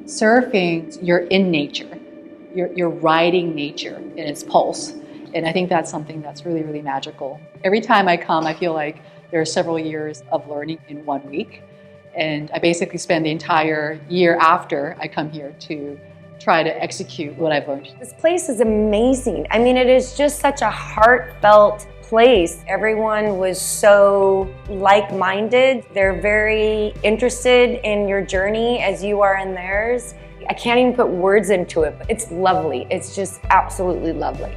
Surfing, you're in nature. You're riding nature in its pulse. And I think that's something that's really, really magical. Every time I come, I feel like there are several years of learning in 1 week. And I basically spend the entire year after I come here to try to execute what I've learned. This place is amazing. I mean, it is just such a heartfelt place. Everyone was so like-minded. They're very interested in your journey as you are in theirs. I can't even put words into it, but it's lovely. It's just absolutely lovely.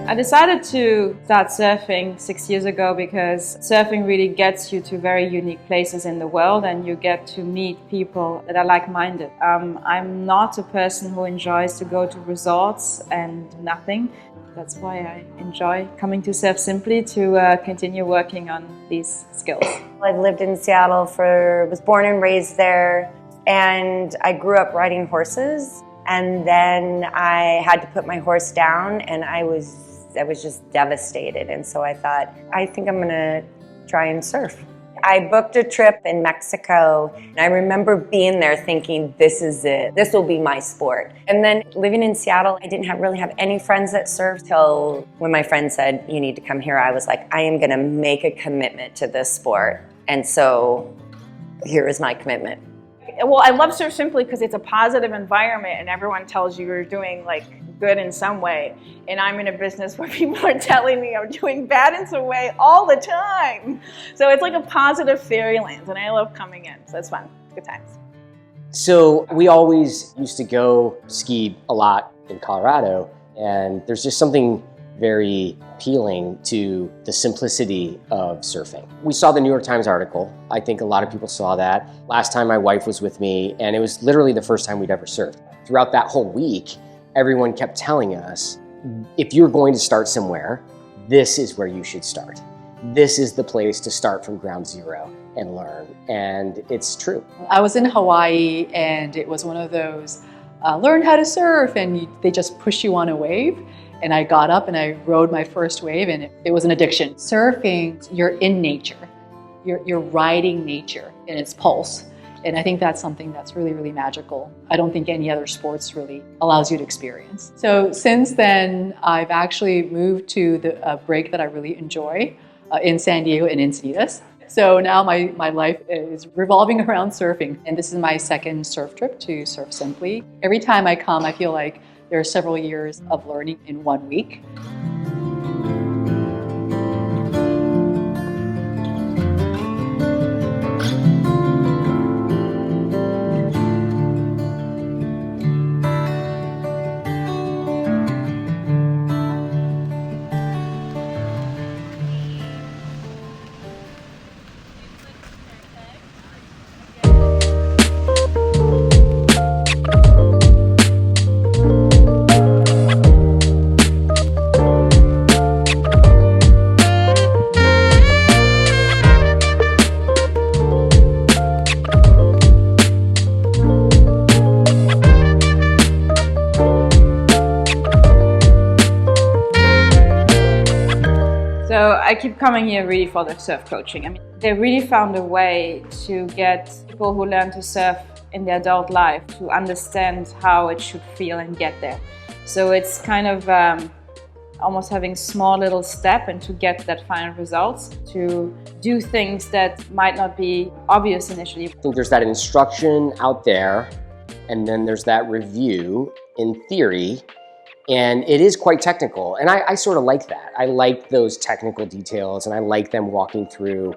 I decided to start surfing 6 years ago because surfing really gets you to very unique places in the world and you get to meet people that are like-minded. I'm not a person who enjoys to go to resorts and do nothing. That's why I enjoy coming to Surf Simply to continue working on these skills. I've lived in Seattle was born and raised there, and I grew up riding horses. And then I had to put my horse down, and I was just devastated. And so I thought, I think I'm gonna try and surf. I booked a trip in Mexico, and I remember being there thinking, this is it. This will be my sport. And then living in Seattle, I didn't really have any friends that surfed till when my friend said, you need to come here. I was like, I am gonna make a commitment to this sport. And so here is my commitment. Well, I love Surf Simply because it's a positive environment and everyone tells you you're doing like good in some way. And I'm in a business where people are telling me I'm doing bad in some way all the time. So it's like a positive fairyland and I love coming in. So it's fun. Good times. So we always used to go ski a lot in Colorado, and there's just something very appealing to the simplicity of surfing. We saw the New York Times article. I think a lot of people saw that. Last time my wife was with me, and it was literally the first time we'd ever surfed. Throughout that whole week, everyone kept telling us, if you're going to start somewhere, this is where you should start. This is the place to start from ground zero and learn, and it's true. I was in Hawaii, and it was one of those, learn how to surf, and they just push you on a wave. And I got up and I rode my first wave, and it was an addiction. Surfing, you're in nature. You're riding nature in its pulse. And I think that's something that's really, really magical. I don't think any other sports really allows you to experience. So since then, I've actually moved to the break that I really enjoy in San Diego and Encinitas. So now my life is revolving around surfing. And this is my second surf trip to Surf Simply. Every time I come, I feel like there are several years of learning in 1 week. So I keep coming here really for the surf coaching. I mean, they really found a way to get people who learn to surf in their adult life to understand how it should feel and get there. So it's kind of almost having small little step and to get that final results, to do things that might not be obvious initially. I think there's that instruction out there and then there's that review in theory, and it is quite technical. And I sort of like that. I like those technical details, and I like them walking through,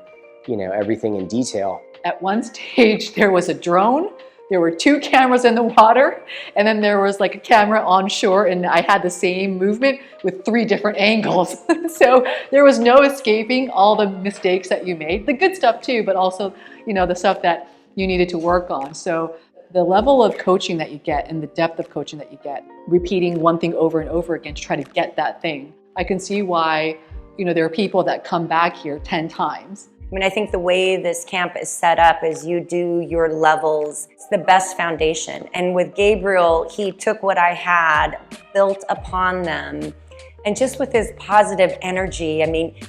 everything in detail. At one stage, there was a drone. There were 2 cameras in the water, and then there was like a camera on shore, and I had the same movement with 3 different angles. So there was no escaping all the mistakes that you made, the good stuff too, but also, the stuff that you needed to work on. So the level of coaching that you get and the depth of coaching that you get, repeating one thing over and over again to try to get that thing. I can see why, there are people that come back here 10 times. I think the way this camp is set up is you do your levels. It's the best foundation. And with Gabriel, he took what I had, built upon them, and just with his positive energy.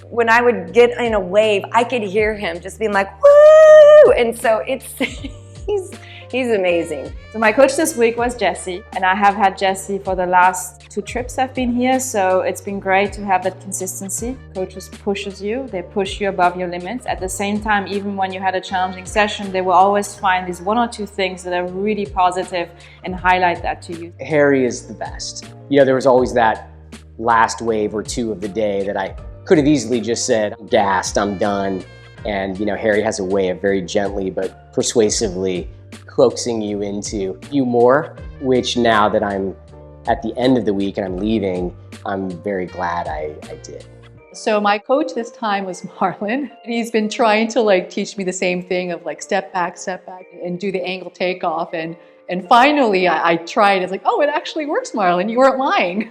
When I would get in a wave, I could hear him just being like, woo! And so he's amazing. So my coach this week was Jessie, and I have had Jessie for the last 2 trips I've been here, so it's been great to have that consistency. Coaches pushes you, they push you above your limits. At the same time, even when you had a challenging session, they will always find these 1 or 2 things that are really positive and highlight that to you. Harry is the best. There was always that last wave or 2 of the day that I could have easily just said, I'm gassed, I'm done. And Harry has a way of very gently but persuasively coaxing you into a few more, which now that I'm at the end of the week and I'm leaving, I'm very glad I did. So my coach this time was Marlon. He's been trying to teach me the same thing of step back, and do the angle takeoff. And finally I tried. It's oh, it actually works, Marlon. You weren't lying.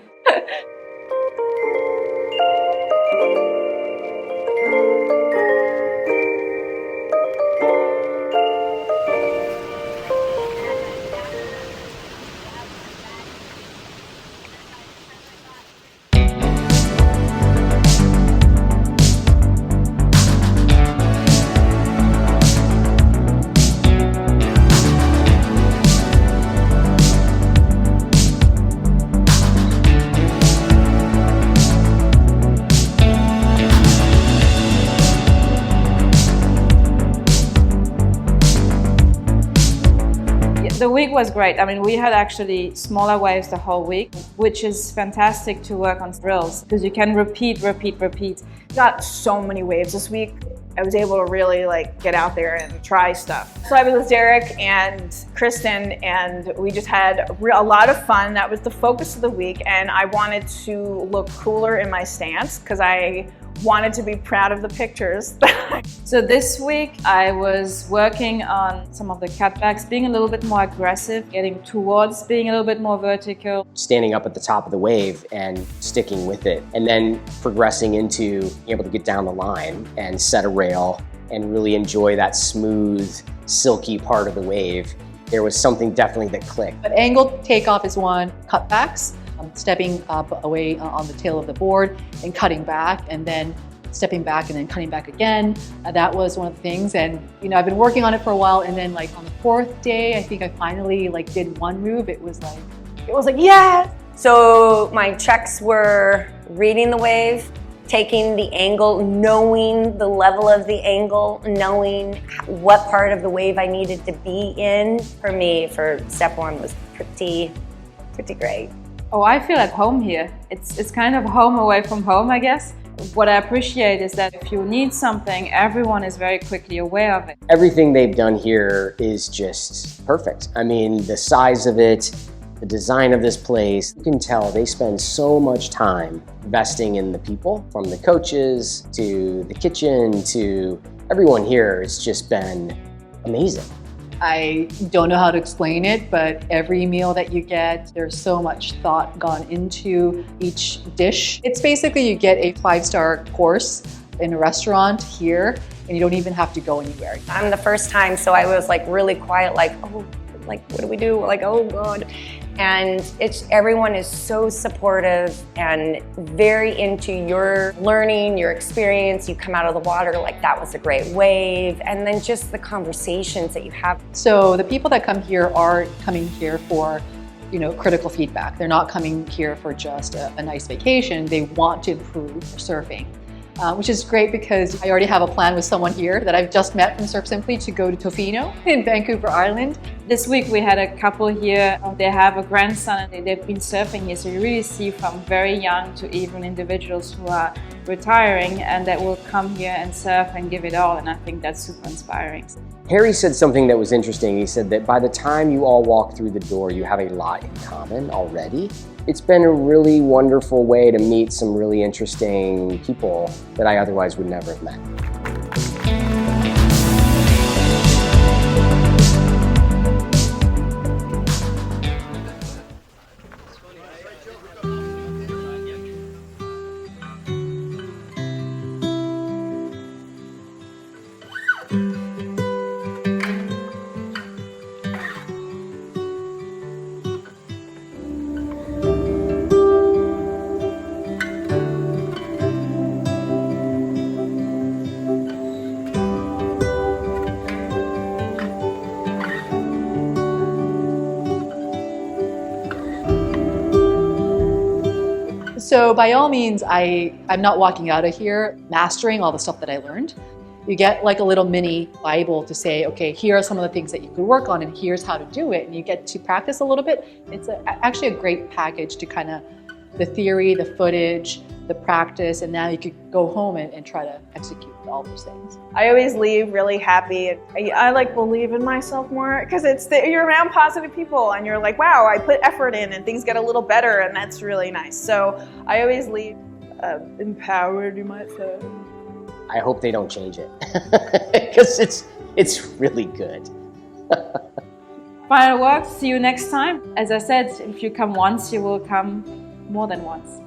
The week was great. We had actually smaller waves the whole week, which is fantastic to work on drills because you can repeat. Got so many waves this week. I was able to really get out there and try stuff. So I was with Derek and Kristen, and we just had a lot of fun. That was the focus of the week, and I wanted to look cooler in my stance because I wanted to be proud of the pictures. So this week I was working on some of the cutbacks, being a little bit more aggressive, getting towards being a little bit more vertical. Standing up at the top of the wave and sticking with it, and then progressing into being able to get down the line and set a rail and really enjoy that smooth, silky part of the wave. There was something definitely that clicked. But angle takeoff is one, cutbacks. Stepping up away on the tail of the board and cutting back, and then stepping back and then cutting back again. That was one of the things, and I've been working on it for a while, and then on the 4th day I think I finally did one move. It was yes. So my checks were reading the wave, taking the angle, knowing the level of the angle, knowing what part of the wave I needed to be in. For me, for step 1 was pretty great. Oh, I feel at home here. It's kind of home away from home, I guess. What I appreciate is that if you need something, everyone is very quickly aware of it. Everything they've done here is just perfect. The size of it, the design of this place, you can tell they spend so much time investing in the people, from the coaches to the kitchen to everyone here. It's just been amazing. I don't know how to explain it, but every meal that you get, there's so much thought gone into each dish. It's basically you get a 5-star course in a restaurant here, and you don't even have to go anywhere. I'm the first time, so I was really quiet, what do we do? Oh God. And everyone is so supportive and very into your learning, your experience. You come out of the water that was a great wave, and then just the conversations that you have. So the people that come here are coming here for critical feedback. They're not coming here for just a nice vacation. They want to improve surfing. which is great because I already have a plan with someone here that I've just met from Surf Simply to go to Tofino in Vancouver Island. This week we had a couple here. They have a grandson and they've been surfing here. So you really see from very young to even individuals who are retiring and that will come here and surf and give it all. And I think that's super inspiring. Harry said something that was interesting. He said that by the time you all walk through the door, you have a lot in common already. It's been a really wonderful way to meet some really interesting people that I otherwise would never have met. So by all means, I'm not walking out of here mastering all the stuff that I learned. You get like a little mini Bible to say, okay, here are some of the things that you could work on and here's how to do it. And you get to practice a little bit. It's actually a great package to kind of the theory, the footage, the practice, and now you could go home and try to execute all those things. I always leave really happy. I like believe in myself more because you're around positive people and you're like, wow, I put effort in and things get a little better and that's really nice. So I always leave empowered, you might say. I hope they don't change it because it's really good. Final works, see you next time. As I said, if you come once, you will come more than once.